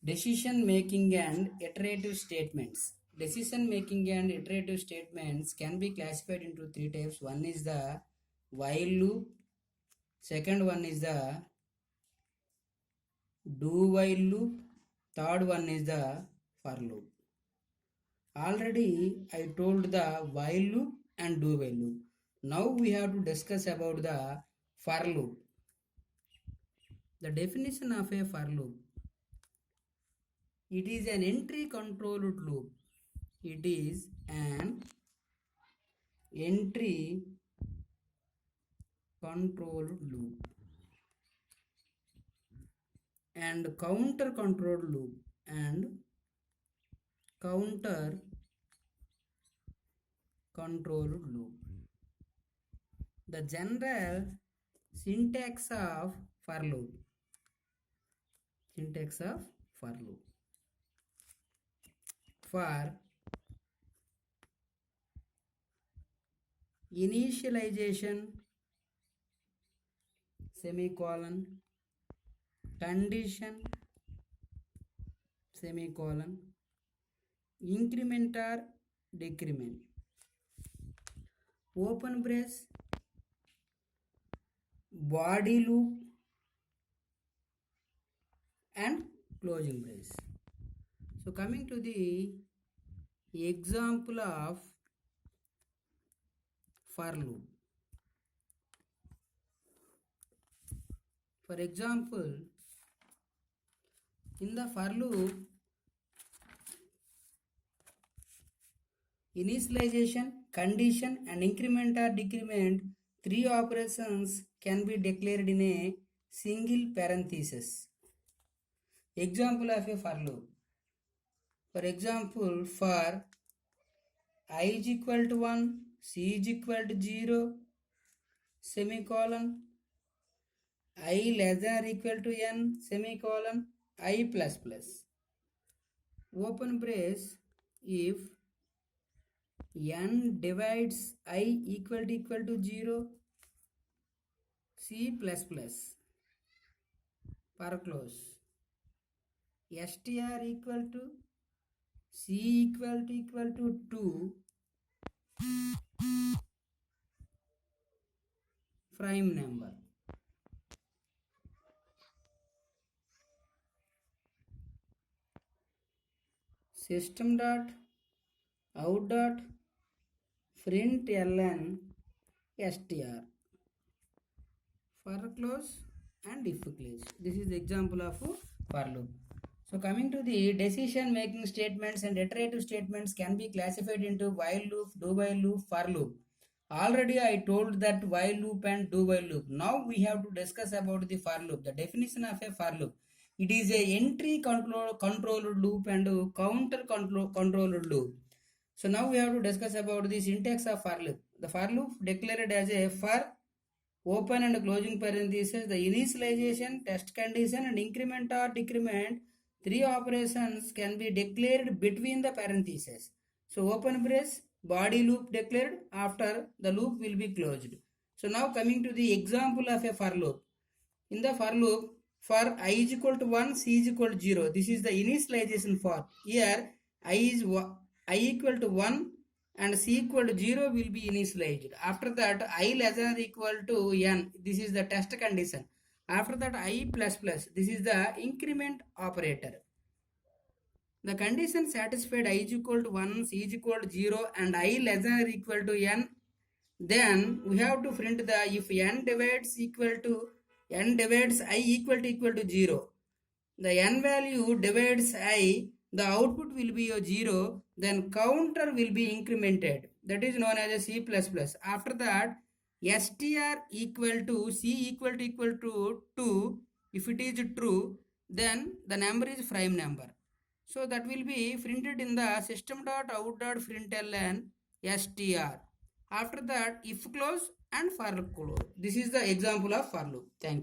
Decision making and iterative statements. Decision making and iterative statements can be classified into three types. One is the while loop, second one is the do while loop, third one is the for loop. Already I told the while loop and do while loop. Now we have to discuss about the for loop. The definition of a for loop. It is an entry controlled loop. It is an entry controlled loop and counter controlled loop and counter controlled loop. The general syntax of for loop. Syntax of for loop. For initialization semicolon condition semicolon increment or decrement open brace body loop and closing brace. So coming to the example of for loop. For example, in the for loop, initialization, condition and increment or decrement, three operations can be declared in a single parenthesis. Example of a for loop. For example, for I is equal to 1, C is equal to 0, semicolon, I less than or equal to n, semicolon, I plus plus. Open brace, if n divides I equal to 0, C plus plus, for close, str equal to C equal to 2, prime number. System dot out dot print ln str for close and if close. This is the example of for loop. So coming to the decision making statements and iterative statements can be classified into while loop, do while loop, for loop. Already I told that while loop and do while loop. Now we have to discuss about the for loop. The definition of a for loop. It is a entry controlled loop and counter controlled loop. So now we have to discuss about the syntax of for loop. The for loop declared as a for open and closing parenthesis, the initialization, test condition and increment or decrement, three operations can be declared between the parentheses. So open brace, body loop declared after the loop will be closed. So now coming to the example of a for loop. In the for loop, for I is equal to 1, C is equal to 0. This is the initialization for. Here I equal to 1 and C equal to 0 will be initialized. After that I less than or equal to n. This is the test condition. After that I plus plus. This is the increment operator. The condition satisfied I is equal to 1, C is equal to 0 and I less than or equal to n. Then we have to print the if n divides I equal to 0. The n value divides I, the output will be a 0, then counter will be incremented. That is known as a C++. After that, str equal to C equal to 2. If it is true, then the number is prime number. So that will be printed in the system.out.println str. After that, if close and for close. This is the example of for loop. Thank you.